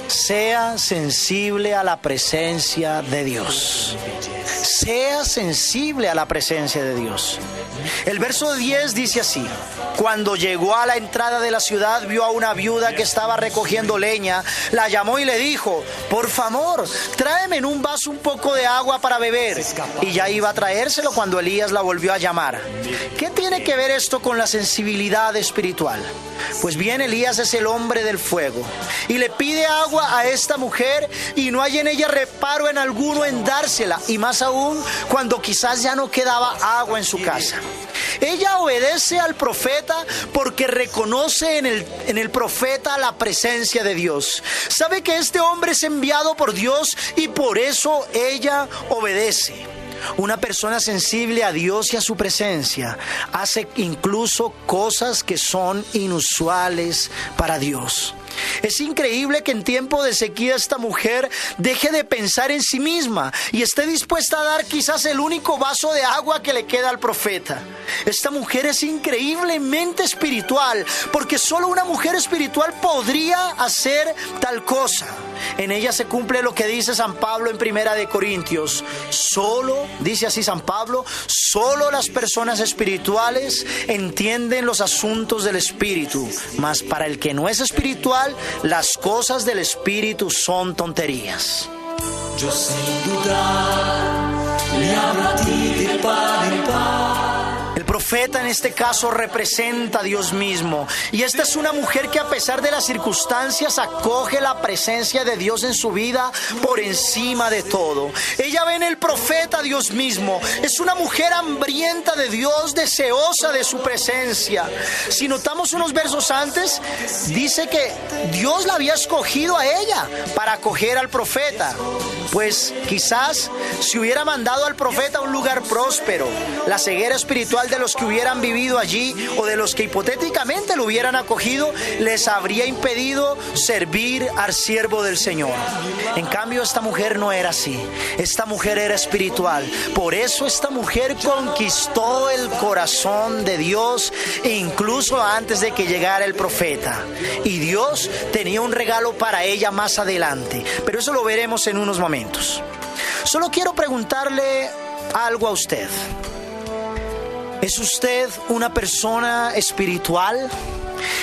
sea sensible a la presencia de Dios. sea sensible a la presencia de Dios. El verso 10 dice así: cuando llegó a la entrada de la ciudad, vio a una viuda que estaba recogiendo leña, la llamó y le dijo: por favor, tráeme en un vaso un poco de agua para beber. Y ya iba a traérselo cuando Elías la volvió a llamar. ¿Qué tiene que ver esto con la sensibilidad espiritual? Pues bien, Elías es el hombre del fuego y le pide agua a esta mujer y no hay en ella reparo en alguno en dársela, y más aún cuando quizás ya no quedaba agua en su casa. Ella obedece al profeta porque reconoce en el profeta la presencia de Dios. Sabe que este hombre es enviado por Dios y por eso ella obedece. Una persona sensible a Dios y a su presencia hace incluso cosas que son inusuales para Dios. Es increíble que en tiempo de sequía esta mujer deje de pensar en sí misma y esté dispuesta a dar quizás el único vaso de agua que le queda al profeta. Esta mujer es increíblemente espiritual, porque solo una mujer espiritual podría hacer tal cosa. En ella se cumple lo que dice San Pablo en Primera de Corintios. Solo, dice así San Pablo, solo las personas espirituales entienden los asuntos del espíritu, mas para el que no es espiritual, las cosas del espíritu son tonterías. Yo sin dudar le hablo a ti de par en par. El profeta en este caso representa a Dios mismo, y esta es una mujer que a pesar de las circunstancias acoge la presencia de Dios en su vida por encima de todo. Ella ve en el profeta a Dios mismo. Es una mujer hambrienta de Dios, deseosa de su presencia. Si notamos unos versos antes, dice que Dios la había escogido a ella para acoger al profeta. Pues quizás si hubiera mandado al profeta a un lugar próspero, la ceguera espiritual de los que hubieran vivido allí o de los que hipotéticamente lo hubieran acogido les habría impedido servir al siervo del Señor. En cambio, esta mujer no era así. Esta mujer era espiritual. Por eso esta mujer conquistó el corazón de Dios incluso antes de que llegara el profeta. Y Dios tenía un regalo para ella más adelante, pero eso lo veremos en unos momentos. Solo quiero preguntarle algo a usted. ¿Es usted una persona espiritual?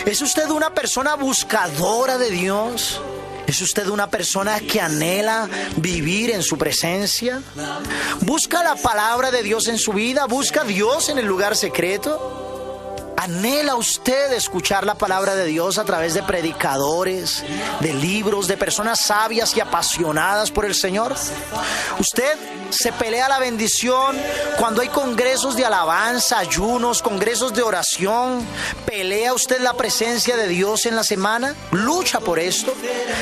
¿Es usted una persona buscadora de Dios? ¿Es usted una persona que anhela vivir en su presencia? ¿Busca la palabra de Dios en su vida? ¿Busca a Dios en el lugar secreto? ¿Anhela usted escuchar la palabra de Dios a través de predicadores, de libros, de personas sabias y apasionadas por el Señor? ¿Usted se pelea la bendición cuando hay congresos de alabanza, ayunos, congresos de oración? ¿Pelea usted la presencia de Dios en la semana? ¿Lucha por esto?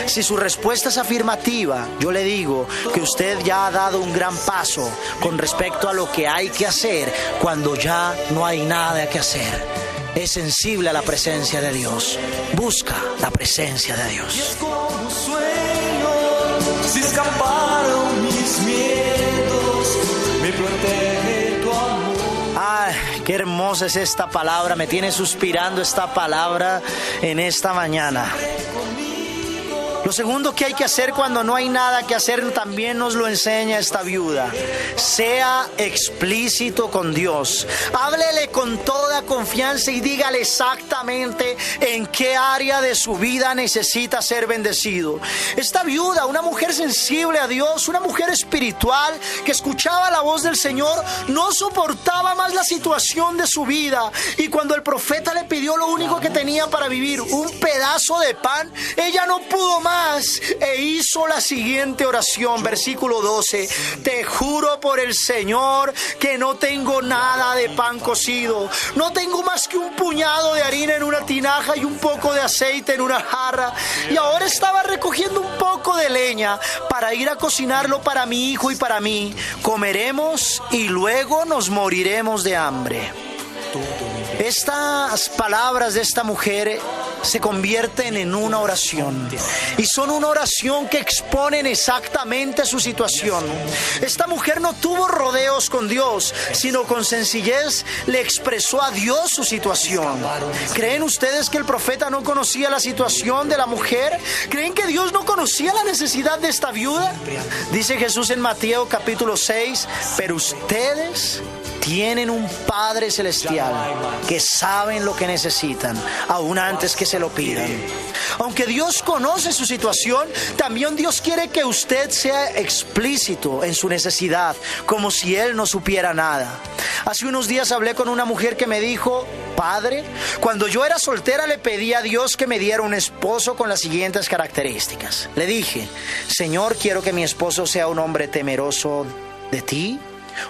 Si su respuesta es afirmativa, yo le digo que usted ya ha dado un gran paso con respecto a lo que hay que hacer cuando ya no hay nada que hacer. Es sensible a la presencia de Dios. Busca la presencia de Dios. Es como un sueño, se escaparon mis miedos, me protege tu amor. Ay, qué hermosa es esta palabra. Me tiene suspirando esta palabra en esta mañana. Lo segundo que hay que hacer cuando no hay nada que hacer también nos lo enseña esta viuda. Sea explícito con Dios. Háblele con toda confianza y dígale exactamente en qué área de su vida necesita ser bendecido. Esta viuda, una mujer sensible a Dios, una mujer espiritual que escuchaba la voz del Señor, no soportaba más la situación de su vida. Y cuando el profeta le pidió lo único que tenía para vivir, un pedazo de pan, ella no pudo más e hizo la siguiente oración, versículo 12: te juro por el Señor que no tengo nada de pan cocido, no tengo más que un puñado de harina en una tinaja y un poco de aceite en una jarra, y ahora estaba recogiendo un poco de leña para ir a cocinarlo para mi hijo y para mí. Comeremos y luego nos moriremos de hambre. Estas palabras de esta mujer se convierten en una oración, y son una oración que exponen exactamente su situación. Esta mujer no tuvo rodeos con Dios, sino con sencillez le expresó a Dios su situación. ¿Creen ustedes que el profeta no conocía la situación de la mujer? ¿Creen que Dios no conocía la necesidad de esta viuda? Dice Jesús en Mateo capítulo 6, pero ustedes tienen un Padre Celestial que saben lo que necesitan, aún antes que se lo pidan. Aunque Dios conoce su situación, también Dios quiere que usted sea explícito en su necesidad, como si Él no supiera nada. Hace unos días hablé con una mujer que me dijo: Padre, cuando yo era soltera le pedí a Dios que me diera un esposo con las siguientes características. Le dije: Señor, quiero que mi esposo sea un hombre temeroso de ti,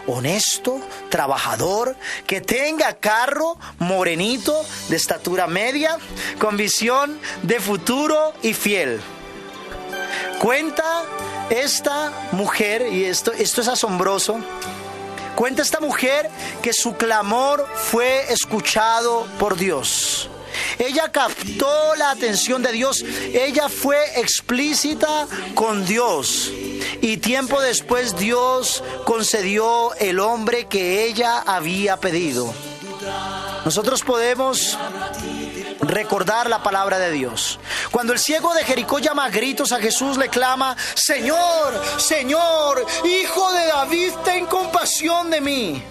honesto, trabajador, que tenga carro, morenito, de estatura media, con visión de futuro y fiel. Cuenta esta mujer, y esto es asombroso, cuenta esta mujer que su clamor fue escuchado por Dios. Ella captó la atención de Dios, ella fue explícita con Dios, y tiempo después Dios concedió el hombre que ella había pedido. Nosotros podemos recordar la palabra de Dios. Cuando el ciego de Jericó llama a gritos a Jesús, le clama: Señor, Señor, Hijo de David, ten compasión de mí.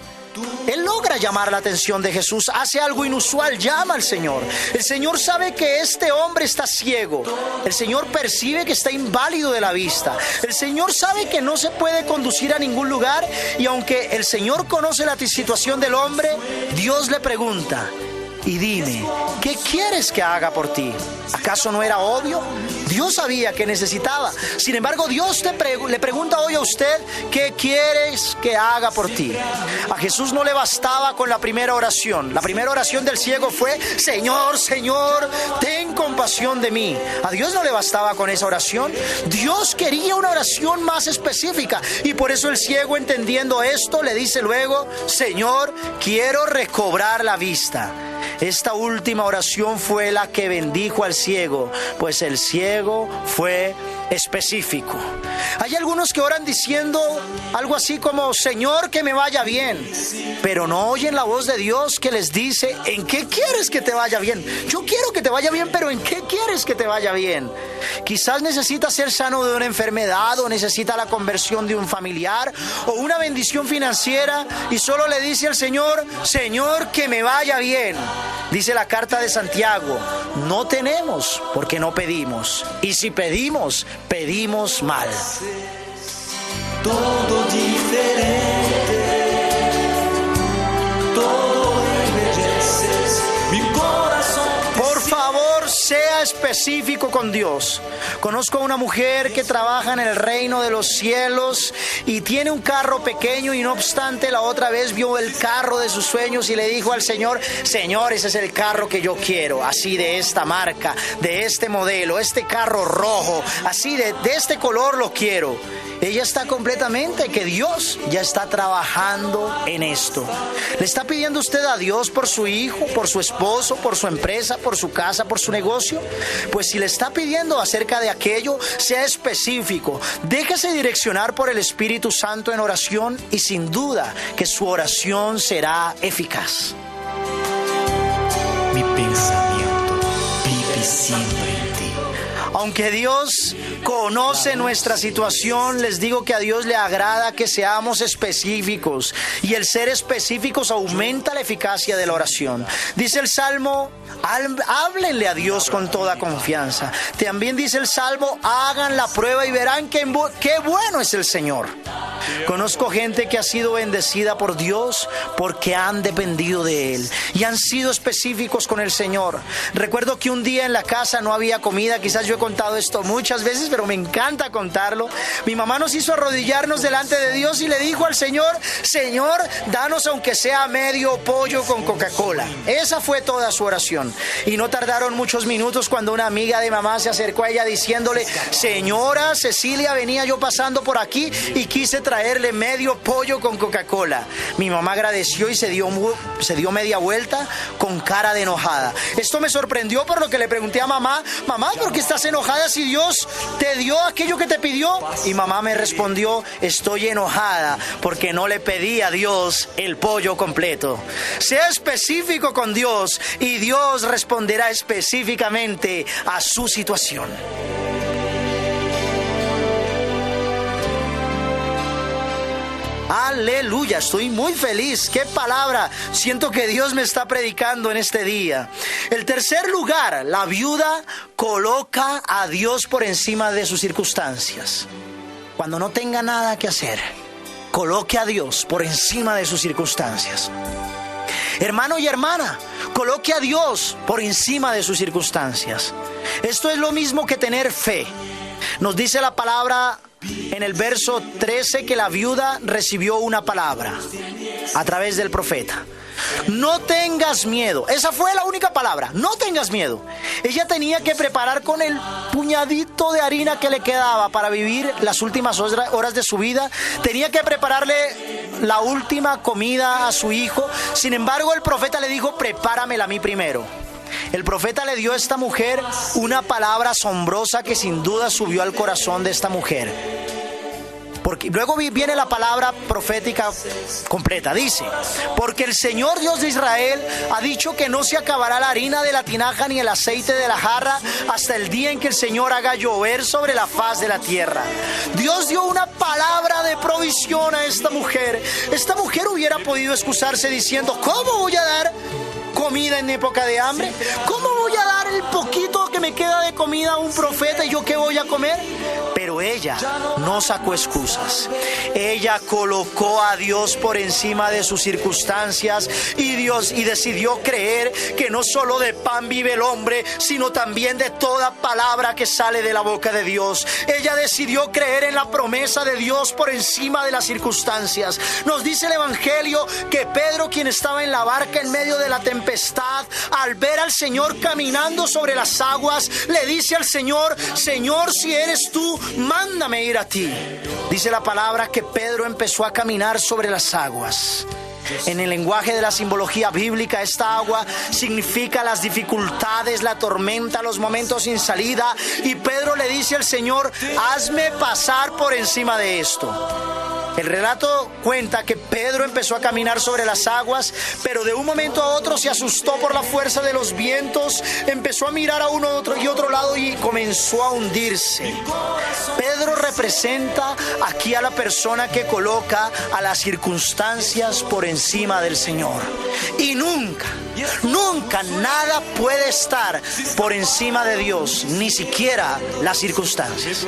Él logra llamar la atención de Jesús, hace algo inusual, llama al Señor. El Señor sabe que este hombre está ciego. El Señor percibe que está inválido de la vista. El Señor sabe que no se puede conducir a ningún lugar, y aunque el Señor conoce la situación del hombre, Dios le pregunta: y dime, ¿qué quieres que haga por ti? ¿Acaso no era obvio? Dios sabía que necesitaba. Sin embargo, Dios le pregunta hoy a usted: ¿qué quieres que haga por ti? A Jesús no le bastaba con la primera oración. La primera oración del ciego fue: Señor, Señor, ten compasión de mí. A Dios no le bastaba con esa oración. Dios quería una oración más específica, y por eso el ciego, entendiendo esto, le dice luego: Señor, quiero recobrar la vista. Esta última oración fue la que bendijo al ciego, pues el ciego fue específico. Hay algunos que oran diciendo algo así como: Señor, que me vaya bien, pero no oyen la voz de Dios que les dice: ¿en qué quieres que te vaya bien? Yo quiero que te vaya bien, pero ¿en qué quieres que te vaya bien? Quizás necesita ser sano de una enfermedad, o necesita la conversión de un familiar, o una bendición financiera, y solo le dice al Señor: Señor, que me vaya bien. Dice la carta de Santiago: no tenemos porque no pedimos, y si pedimos, pedimos mal. Todo diferente, todo embelleces mi corazón. Por favor, sea específico con Dios. Conozco a una mujer que trabaja en el reino de los cielos y tiene un carro pequeño, y no obstante la otra vez vio el carro de sus sueños y le dijo al Señor: Señor, ese es el carro que yo quiero, así de esta marca, de este modelo, este carro rojo, así de este color lo quiero. Ella está completamente que Dios ya está trabajando en esto. ¿Le está pidiendo usted a Dios por su hijo, por su esposo, por su empresa, por su casa, por su negocio? Pues si le está pidiendo acerca de aquello, sea específico. Déjese direccionar por el Espíritu Santo en oración, y sin duda que su oración será eficaz. Mi pensamiento vive siempre en ti. Aunque Dios conoce nuestra situación, les digo que a Dios le agrada que seamos específicos, y el ser específicos aumenta la eficacia de la oración. Dice el Salmo: háblenle a Dios con toda confianza. También dice el Salmo: hagan la prueba y verán qué bueno es el Señor. Conozco gente que ha sido bendecida por Dios porque han dependido de Él y han sido específicos con el Señor. Recuerdo que un día en la casa no había comida. Quizás yo he contado esto muchas veces, pero me encanta contarlo. Mi mamá nos hizo arrodillarnos delante de Dios y le dijo al Señor: Señor, danos aunque sea medio pollo con Coca-Cola. Esa fue toda su oración. Y no tardaron muchos minutos cuando una amiga de mamá se acercó a ella diciéndole: Señora Cecilia, venía yo pasando por aquí y quise traer traerle medio pollo con Coca-Cola. Mi mamá agradeció y se dio media vuelta con cara de enojada. Esto me sorprendió, por lo que le pregunté a mamá: mamá, ¿por qué estás enojada si Dios te dio aquello que te pidió? Y mamá me respondió: estoy enojada porque no le pedí a Dios el pollo completo. Sea específico con Dios y Dios responderá específicamente a su situación. Aleluya, estoy muy feliz. ¡Qué palabra! Siento que Dios me está predicando en este día. El tercer lugar, la viuda coloca a Dios por encima de sus circunstancias. Cuando no tenga nada que hacer, coloque a Dios por encima de sus circunstancias. Hermano y hermana, coloque a Dios por encima de sus circunstancias. Esto es lo mismo que tener fe. Nos dice la palabra en el verso 13 que la viuda recibió una palabra a través del profeta. No tengas miedo. Esa fue la única palabra. No tengas miedo. Ella tenía que preparar con el puñadito de harina que le quedaba para vivir las últimas horas de su vida. Tenía que prepararle la última comida a su hijo. Sin embargo, el profeta le dijo: prepáramela a mí primero. El profeta le dio a esta mujer una palabra asombrosa que sin duda subió al corazón de esta mujer. Porque luego viene la palabra profética completa. Dice: porque el Señor Dios de Israel ha dicho que no se acabará la harina de la tinaja ni el aceite de la jarra hasta el día en que el Señor haga llover sobre la faz de la tierra. Dios dio una palabra de provisión a esta mujer. Esta mujer hubiera podido excusarse diciendo: ¿cómo voy a dar comida en época de hambre? ¿Cómo voy a dar el poquito que me queda de comida a un profeta y yo qué voy a comer? Pero ella no sacó excusas. Ella colocó a Dios por encima de sus circunstancias y decidió creer que no solo de pan vive el hombre, sino también de toda palabra que sale de la boca de Dios. Ella decidió creer en la promesa de Dios por encima de las circunstancias. Nos dice el Evangelio que Pedro, quien estaba en la barca en medio de la tempestad, al ver al Señor caminando sobre las aguas, le dice al Señor: Señor, si eres tú, mándame ir a ti. Dice la palabra que Pedro empezó a caminar sobre las aguas. En el lenguaje de la simbología bíblica, esta agua significa las dificultades, la tormenta, los momentos sin salida. Y Pedro le dice al Señor: hazme pasar por encima de esto. El relato cuenta que Pedro empezó a caminar sobre las aguas, pero de un momento a otro se asustó por la fuerza de los vientos, empezó a mirar a uno y otro lado y comenzó a hundirse. Pedro representa aquí a la persona que coloca a las circunstancias por encima del Señor. Y nunca nada puede estar por encima de Dios, ni siquiera las circunstancias.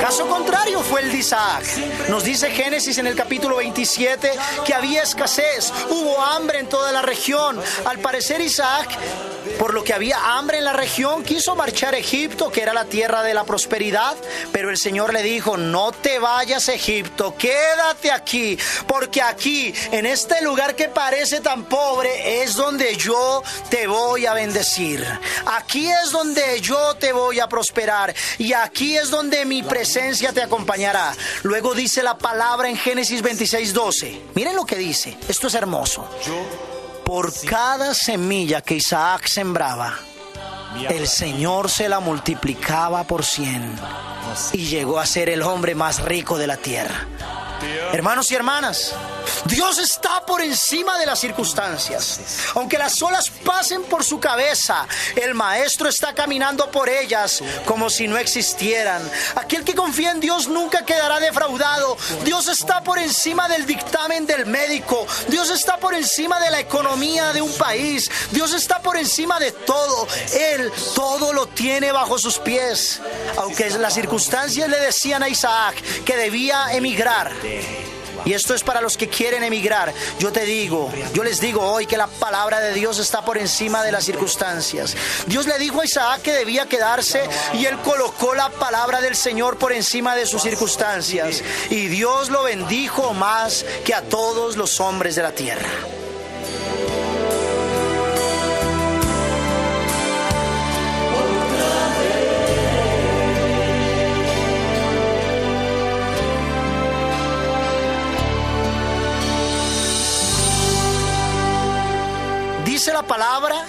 Caso contrario fue el de Isaac. Nos dice Génesis en el capítulo 27 que había escasez, hubo hambre en toda la región. Al parecer Isaac, por lo que había hambre en la región, quiso marchar a Egipto, que era la tierra de la prosperidad, pero el Señor le dijo: no te vayas a Egipto, quédate aquí, porque aquí, en este lugar que parece tan pobre, es donde yo te voy a bendecir. Aquí es donde yo te voy a prosperar y aquí es donde mi presencia te acompañará. Luego dice la palabra en Génesis 26:12. Miren lo que dice, esto es hermoso. Por cada semilla que Isaac sembraba, el Señor se la multiplicaba por 100 y llegó a ser el hombre más rico de la tierra. Hermanos y hermanas, Dios está por encima de las circunstancias. Aunque las olas pasen por su cabeza, el Maestro está caminando por ellas como si no existieran. Aquel que confía en Dios nunca quedará defraudado. Dios está por encima del dictamen del médico. Dios está por encima de la economía de un país. Dios está por encima de todo. Él todo lo tiene bajo sus pies. Aunque las circunstancias le decían a Isaac que debía emigrar. Y esto es para los que quieren emigrar. Yo les digo hoy que la palabra de Dios está por encima de las circunstancias. Dios le dijo a Isaac que debía quedarse y él colocó la palabra del Señor por encima de sus circunstancias. Y Dios lo bendijo más que a todos los hombres de la tierra.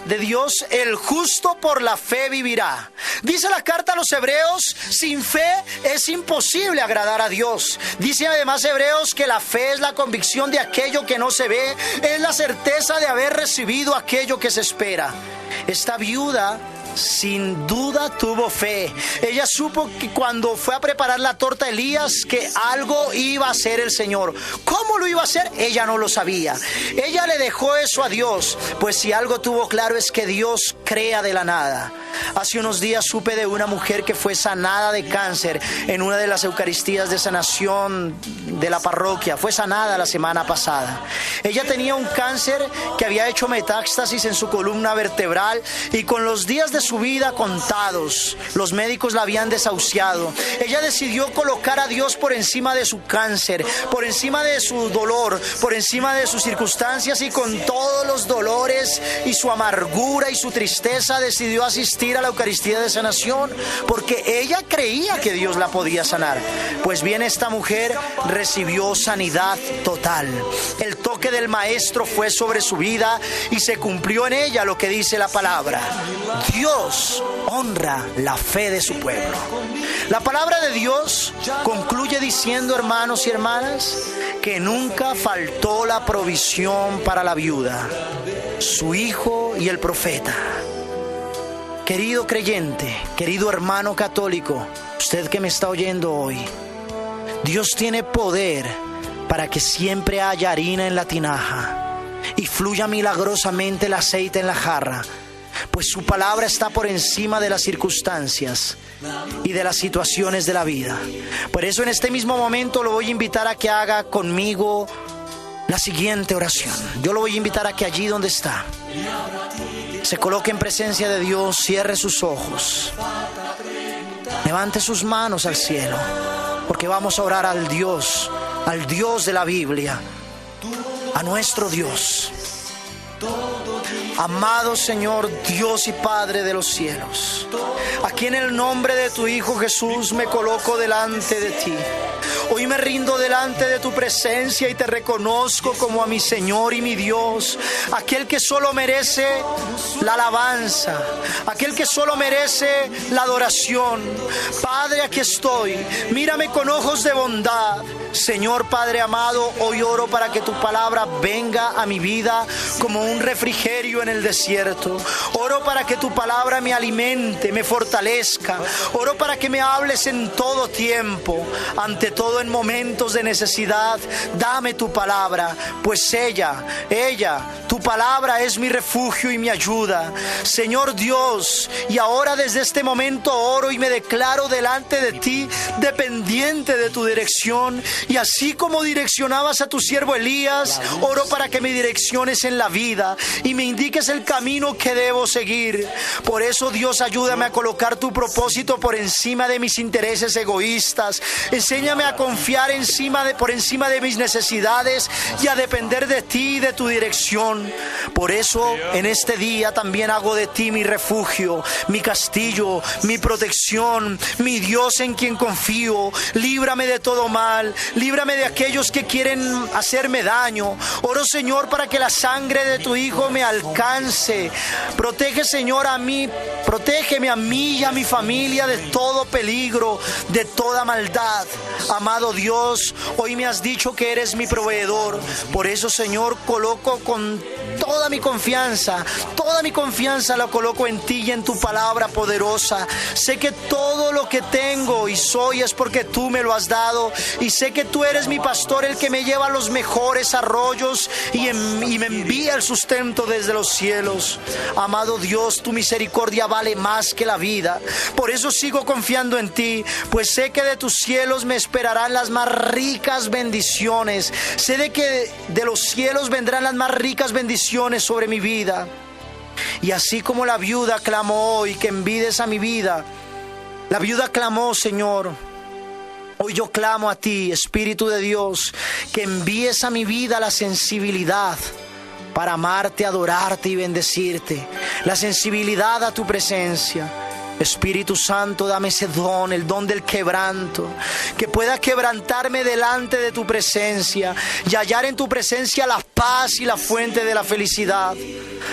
de Dios, el justo por la fe vivirá. Dice la carta a los Hebreos, sin fe es imposible agradar a Dios. Dice además Hebreos que la fe es la convicción de aquello que no se ve, es la certeza de haber recibido aquello que se espera. Esta viuda sin duda tuvo fe. Ella supo que cuando fue a preparar la torta a Elías, que algo iba a hacer el Señor. ¿Cómo lo iba a hacer? Ella no lo sabía. Ella le dejó eso a Dios, pues si algo tuvo claro es que Dios crea de la nada. Hace unos días supe de una mujer que fue sanada de cáncer en una de las Eucaristías de sanación de la parroquia. Fue sanada la semana pasada. Ella tenía un cáncer que había hecho metástasis en su columna vertebral y con los días de su vida contados, los médicos la habían desahuciado. Ella decidió colocar a Dios por encima de su cáncer, por encima de su dolor, por encima de sus circunstancias, y con todos los dolores y su amargura y su tristeza decidió asistir a la Eucaristía de sanación porque ella creía que Dios la podía sanar. Pues bien, esta mujer recibió sanidad total. El toque del Maestro fue sobre su vida y se cumplió en ella lo que dice la palabra. Dios honra la fe de su pueblo. La palabra de Dios concluye diciendo, hermanos y hermanas, que nunca faltó la provisión para la viuda, su hijo y el profeta. Querido creyente, querido hermano católico, usted que me está oyendo hoy, Dios tiene poder para que siempre haya harina en la tinaja y fluya milagrosamente el aceite en la jarra, pues su palabra está por encima de las circunstancias y de las situaciones de la vida. Por eso en este mismo momento lo voy a invitar a que haga conmigo la siguiente oración. Yo lo voy a invitar a que allí donde está se coloque en presencia de Dios, cierre sus ojos, levante sus manos al cielo, porque vamos a orar al Dios de la Biblia, a nuestro Dios. Amado Señor, Dios y Padre de los cielos, aquí en el nombre de tu Hijo Jesús me coloco delante de ti. Hoy me rindo delante de tu presencia y te reconozco como a mi Señor y mi Dios, aquel que solo merece la alabanza, aquel que solo merece la adoración. Padre, aquí estoy, mírame con ojos de bondad. Señor Padre amado, hoy oro para que tu palabra venga a mi vida como un refrigerio en el desierto. Oro para que tu palabra me alimente, me fortalezca. Oro para que me hables en todo tiempo, ante todo en momentos de necesidad. Dame tu palabra, pues ella, tu palabra es mi refugio y mi ayuda. Señor Dios, y ahora desde este momento oro y me declaro delante de ti, dependiente de tu dirección. Y así como direccionabas a tu siervo Elías, oro para que me direcciones en la vida y me indiques el camino que debo seguir. Por eso, Dios, ayúdame a colocar tu propósito por encima de mis intereses egoístas. Enséñame a confiar por encima de mis necesidades y a depender de ti y de tu dirección. Por eso, en este día también hago de ti mi refugio, mi castillo, mi protección, mi Dios en quien confío. Líbrame de todo mal. Líbrame de aquellos que quieren hacerme daño. Oro, Señor, para que la sangre de tu Hijo me alcance. Protege, Señor, protégeme a mí y a mi familia de todo peligro, de toda maldad. Amado Dios, hoy me has dicho que eres mi proveedor. Por eso, Señor, coloco con toda mi confianza la coloco en ti y en tu palabra poderosa. Sé que todo lo que tengo y soy es porque tú me lo has dado, y sé que tú eres mi pastor, el que me lleva a los mejores arroyos y me envía el sustento desde los cielos. Amado Dios, tu misericordia vale más que la vida. Por eso sigo confiando en ti, pues sé que de tus cielos me esperarán las más ricas bendiciones. Sé de que de los cielos vendrán las más ricas bendiciones sobre mi vida. Y así como la viuda clamó hoy que envides a mi vida, la viuda clamó, Señor, hoy yo clamo a ti, Espíritu de Dios, que envíes a mi vida la sensibilidad para amarte, adorarte y bendecirte, la sensibilidad a tu presencia. Espíritu Santo, dame ese don, el don del quebranto, que pueda quebrantarme delante de tu presencia y hallar en tu presencia la paz y la fuente de la felicidad.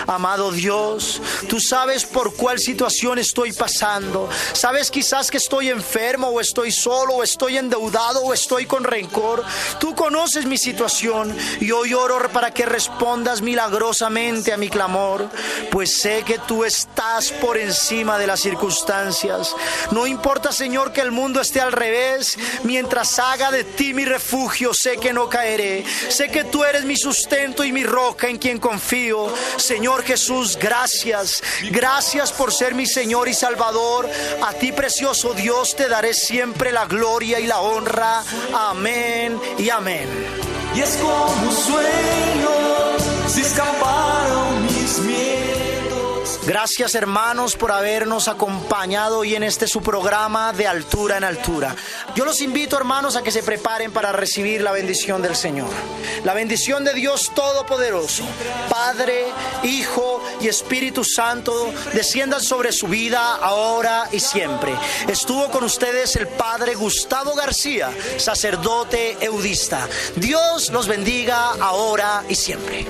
Amado Dios, tú sabes por cuál situación estoy pasando. Sabes quizás que estoy enfermo, o estoy solo, o estoy endeudado, o estoy con rencor. Tú conoces mi situación y hoy oro para que respondas milagrosamente a mi clamor, pues sé que tú estás por encima de las circunstancias. No importa, Señor, que el mundo esté al revés, mientras haga de ti mi refugio, sé que no caeré. Sé que tú eres mi sustento y mi roca en quien confío. Señor Jesús, gracias. Gracias por ser mi Señor y Salvador. A ti, precioso Dios, te daré siempre la gloria y la honra. Amén y amén. Y es como un sueño, se escaparon mis miedos. Gracias, hermanos, por habernos acompañado hoy en este su programa de Altura en Altura. Yo los invito, hermanos, a que se preparen para recibir la bendición del Señor. La bendición de Dios Todopoderoso, Padre, Hijo y Espíritu Santo, desciendan sobre su vida ahora y siempre. Estuvo con ustedes el Padre Gustavo García, sacerdote eudista. Dios los bendiga ahora y siempre.